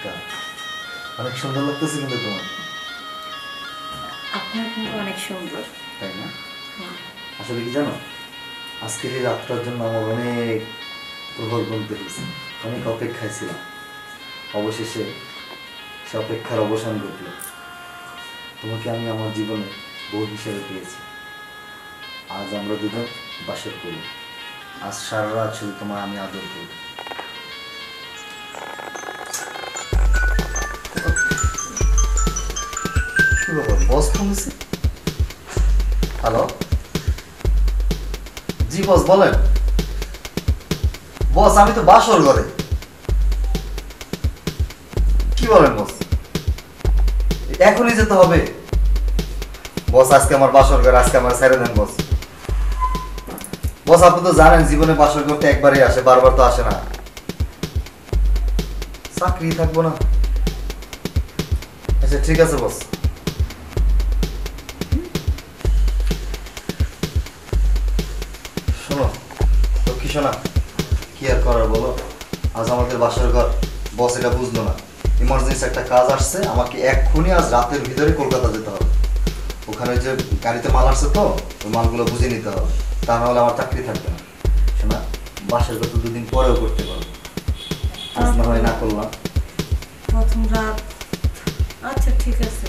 নমস্কার। অনেক সুন্দর লাগতেছে কিন্তু তোমার। আপনার কিন্তু অনেক সুন্দর, তাই না? আসলে কি জানো, আজকের এই রাতটার জন্য আমার অনেক প্রহর গুনতে হয়েছে, অনেক অপেক্ষায় ছিলাম। অবশেষে সে অপেক্ষার অবসান ঘটল। তোমাকে আমি আমার জীবনে বউ হিসেবে পেয়েছি। আজ আমরা দুজন বাসর করি। আজ সারা রাত শুধু তোমার আমি আদর করি। কি ব্যাপার, বস ফোন দিচ্ছে? হ্যালো, জি বস বলেন। বস আমি তো বাসর ঘরে। কি বলেন বস, এখনই যেতে হবে? বস আজকে আমার বাসর ঘর, আজকে আমার ছেড়ে দেন বস। বস আপনি তো জানেন জীবনে বাসর করতে একবারই আসে, বারবার তো আসে না। চাকরি থাকবো না। আচ্ছা ঠিক আছে বস। শোনো লক্ষ্মী শোনা, কি আর করার বলো, আজ আমাদের বাসর ঘর। বস এটা বুঝলো না। ইমার্জেন্সি একটা কাজ আসছে, আমাকে এক্ষুনি আজ রাতের ভিতরে কলকাতা যেতে হবে। ওখানে যে গাড়িতে মাল আসছে তো, ওই মালগুলো বুঝে নিতে হবে, তা নাহলে আমার চাকরি থাকবে না। শোনা, বাসর ঘর তো দুদিন পরেও করতে পারবো, আজ না হয় না করলাম। প্রথম রাত। আচ্ছা ঠিক আছে,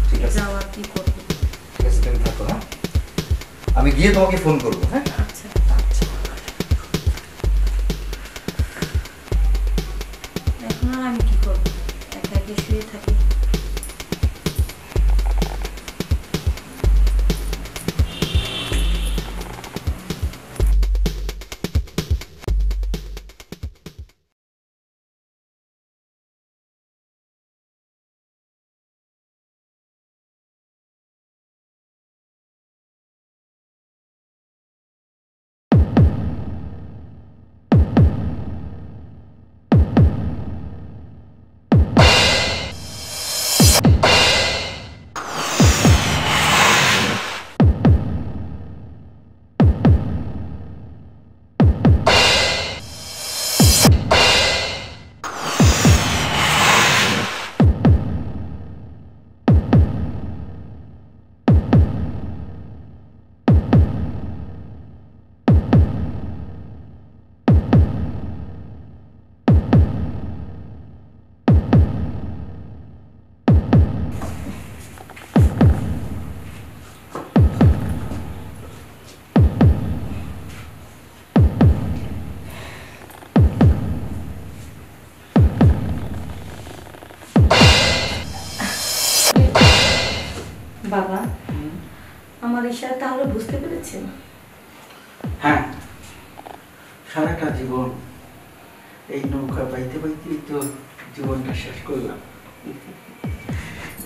ঠিক আছে, যাওয়ার কি করবো। ঠিক আছে তুমি থাকো। হ্যাঁ, আমি গিয়ে তোমাকে ফোন করবো। হ্যাঁ আচ্ছা, এখন আর আমি কি করবো, একা একা শুয়ে থাকি। বাবা, আমার ইশারা তাহলে বুঝতে পেরেছেন? হ্যাঁ, সারাটা জীবন এই নৌকা বাইতে বাইতেই তো জীবনটা শেষ করলাম,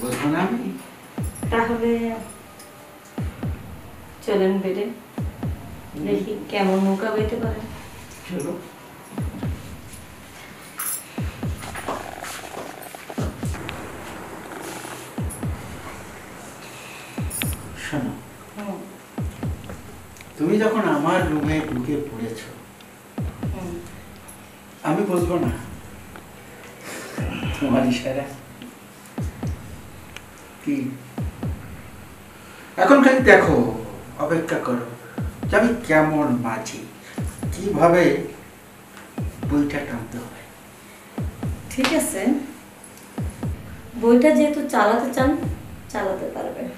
বলবো না আমি? তাহলে চলেন বেড়ে দেখি কেমন নৌকা বাইতে পারেন। চলো। শোনো, তুমি যখন আমার রুমে ঢুকে পড়েছ, আমি বলবো না তোমার ইশারা কি? এখন খালি দেখো, অপেক্ষা করো যে আমি কেমন মাঝি, কিভাবে বইটা টানতে হয়। ঠিক আছে, বইটা যেহেতু চালাতে চান চালাতে পারবেন,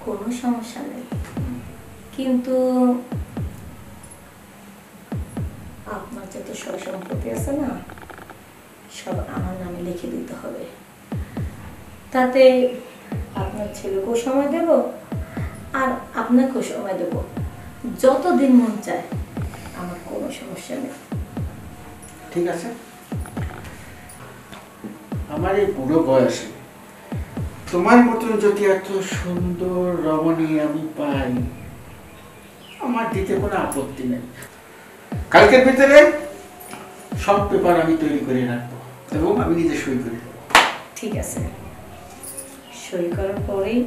কোনো সমস্যা নেই। কিন্তু আপনার যত সয় সম্পত্তি আছে না, সব আমার নামে লিখে দিতে হবে। তাতে আপনার ছেলেকেও সময় দেব আর আপনাকেও সময় দেব, যতদিন মন চায়, আমার কোনো সমস্যা নেই। ঠিক আছে, আমার এই বুড়ো বয়সে তোমার মতন যদি এত সুন্দর রমণী আমি পাই, আমার দিতে কোনো আপত্তি নেই। কালকের ভিতরে সব পেপার আমি তৈরি করে রাখবো এবং আমি নিজে সই করে দেবো। ঠিক আছে, সই করার পরেই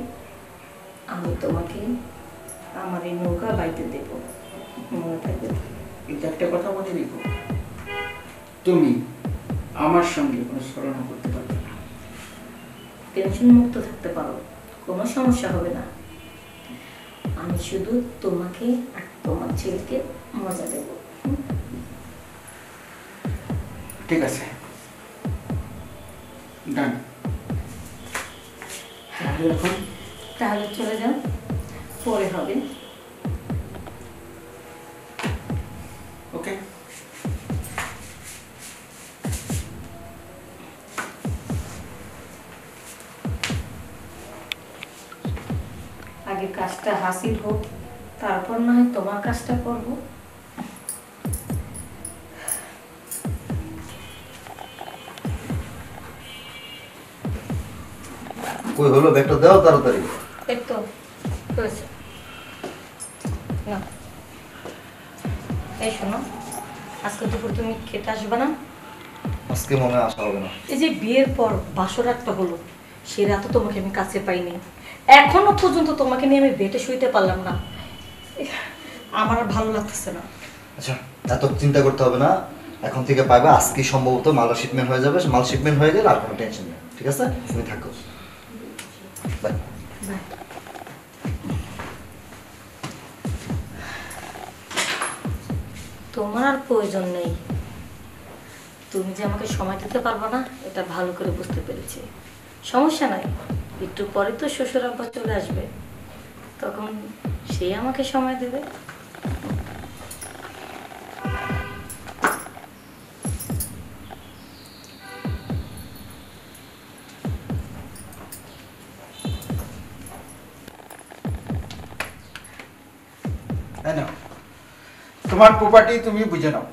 আমি তোমাকে আমার এই নৌকা বাইতে দেব, মনে থাকবে। কিন্তু একটা কথা মনে রেখো, তুমি আমার সঙ্গে কোনো ছলনা করতে পারবে না। টেনশন মুক্ত থাকতে পারো, কোনো সমস্যা হবে না। আমি শুধু তোমাকে আর তোমার ছেলেকে মজা দেব। ঠিক আছে, ডান। তাহলে এখন তাহলে চলে যাও, পরে হবে। ওকে। আগে কাজটা হাসিল হোক, তারপর না হয় তোমার কাজটা করবো। কই হলো, ব্যাগটা দাও তাড়াতাড়ি। এই তো হয়েছে। না, এই শোনো, আজকে দুপুর তুমি খেতে আসবে না? আজকে মনে হয় আসা হবে না। এই যে বিয়ের পর বাসর একটা হলো, সে রাতও তোমাকে আমি কাছে পাইনি, এখনো পর্যন্ত তোমাকে নিয়ে আমি বেটে শুইতে পারলাম না। আমার আর ভালো লাগতেছে না। আচ্ছা, এত চিন্তা করতে হবে না, এখন থেকে পাইবা। আজকে সম্ভবত মাল শিপমেন্ট হয়ে যাবে, মাল শিপমেন্ট হয়ে গেলে আর কোনো টেনশন নেই। ঠিক আছে, তুমি থাকো। বাই। বাই। তোমার আর প্রয়োজন নেই, তুমি যে আমাকে সময় দিতে পারবে না এটা ভালো করে বুঝতে পেরেছি। সমস্যা নাই, একটু পরে তো শ্বশুর আব্বা চলে আসবে, তখন সে আমাকে সময় দেবে। তাই না? তোমার প্রপার্টি তুমি বুঝে নাও,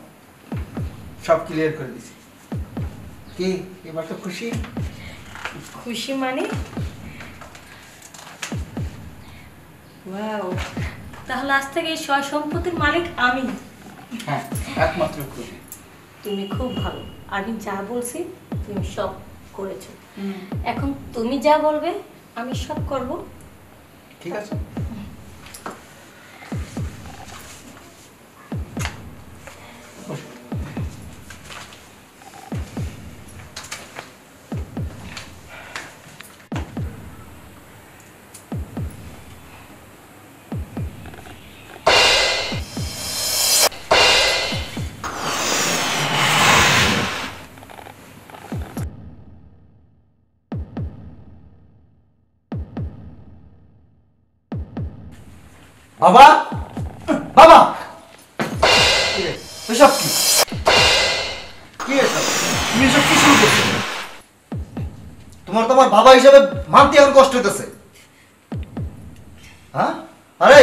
সব ক্লিয়ার করে দিছি। কি এবার তো খুশি? খুশি মানে? ওয়াও, তাহলে আজ থেকে এই সয় সম্পত্তির মালিক আমি। হ্যাঁ, একমাত্র খুশি। তুমি খুব ভালো, আমি যা বলছি তুমি সব করেছো। এখন তুমি যা বলবে আমি সব করব। ঠিক আছে। বাবা, বাবা, এসব কি? কি এসব? তুমি এসব কি শুরু করছো? তোমার তোমার বাবা হিসাবে মানতে এখন কষ্ট হইতেছে। হ্যাঁ, আরে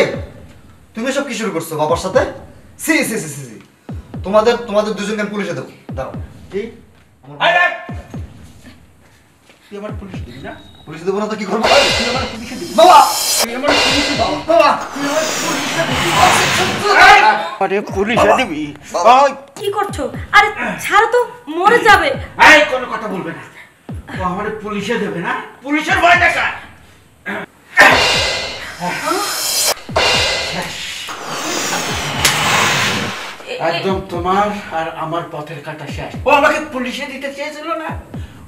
তুমি এসব কি শুরু করছো বাবার সাথে? সি সি সি সি, তোমাদের তোমাদের দুজনকে আমি পুলিশে দেবো। দাঁড়াও। কি? তুই আমার পুলিশ দিবি না? পুলিশে দেবো না তো কি করবো? তুই আমার পুলিশে দিবি? বাবা, তুই আমার পুলিশে দিবি? বাবা, তুই আমার পুলিশে দিবি? আরে পুলিশে দিবি? ওই কি করছো? আরে ছাড়ো তো, মরে যাবে। এই কোনো কথা বলবে না। ও আমারে পুলিশে দেবে না? পুলিশের ভয় দেখা। একদম তোমার আর আমার পথের কাটা শেষ। ও আমাকে পুলিশে দিতে চেয়েছিল না,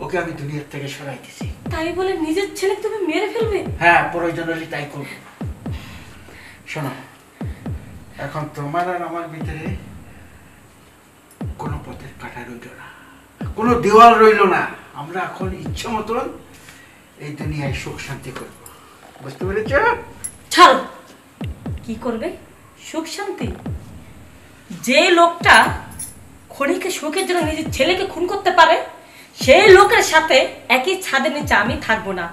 ওকে আমি দুনিয়ার থেকে সরাই দিছি। তাই বলে নিজের ছেলে তুমি মেরে ফেলবে? হ্যাঁ, প্রয়োজন হলে তাই করবো। শোনো, এখন তোমার আর আমার ভিতরে কোনো পথের কাটা রইল না, কোনো দেওয়াল রইল না। আমরা এখন ইচ্ছা মতন এই দুনিয়ায় সুখ শান্তি করব। বুঝতে পেরেছ? ছাড়ো। কি করবে? সুখ শান্তি? যে লোকটা ক্ষণিকে সুখের জন্য নিজের ছেলেকে খুন করতে পারে, সেই লোকের সাথে একই ছাদের নিচে আমি থাকবো না।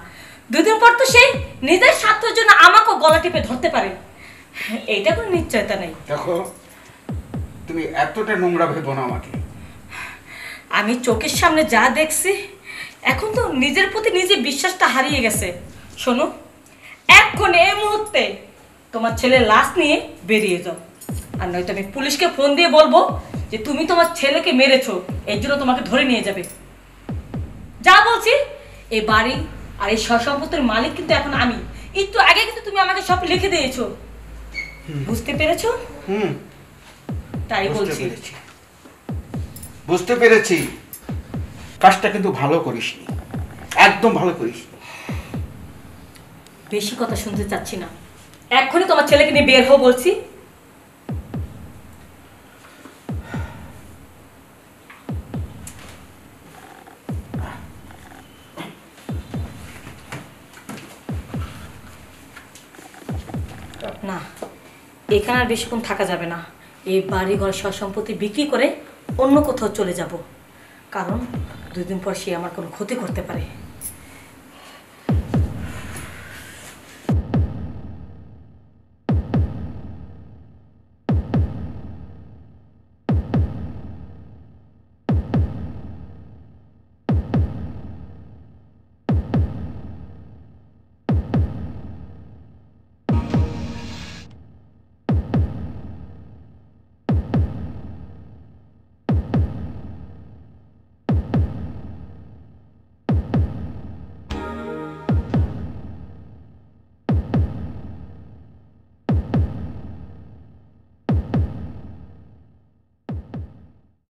দুদিন পর তো সে নিজের স্বার্থের জন্য আমাকেও গলা টিপে ধরতে পারে, এইটা কোনো নিশ্চয়তা নেই। দেখো, তুমি এতটা নোংরা ভেবো না আমাকে। আমি চোখের সামনে যা দেখছি, এখন তো নিজের প্রতি নিজে বিশ্বাসটা হারিয়ে গেছে। শোনো, এখন এই মুহূর্তে তোমার ছেলের লাশ নিয়ে বেরিয়ে যাও, আর নয়তো আমি পুলিশকে ফোন দিয়ে বলবো যে তুমি তোমার ছেলেকে মেরেছো, এর জন্য তোমাকে ধরে নিয়ে যাবে। যা বলছি, এই বাড়ি আর এই সম্পত্তির মালিক কিন্তু এখন আমি। একটু আগে কিন্তু তুমি আমাকে সব লিখে দিয়েছো, বুঝতে পেরেছো? তাই বলছি। বুঝতে পেরেছি। কাজটা কিন্তু ভালো করিসনি, একদম ভালো করিসনি। বেশি কথা শুনতে চাচ্ছি না, এক্ষুনি তোমার ছেলেকে নিয়ে বের হও বলছি। না, এখানে আর বেশিক্ষণ থাকা যাবে না। এই বাড়ি ঘর সব সম্পত্তি বিক্রি করে অন্য কোথাও চলে যাব, কারণ 2 দিন পর সে আমার কোনো ক্ষতি করতে পারে।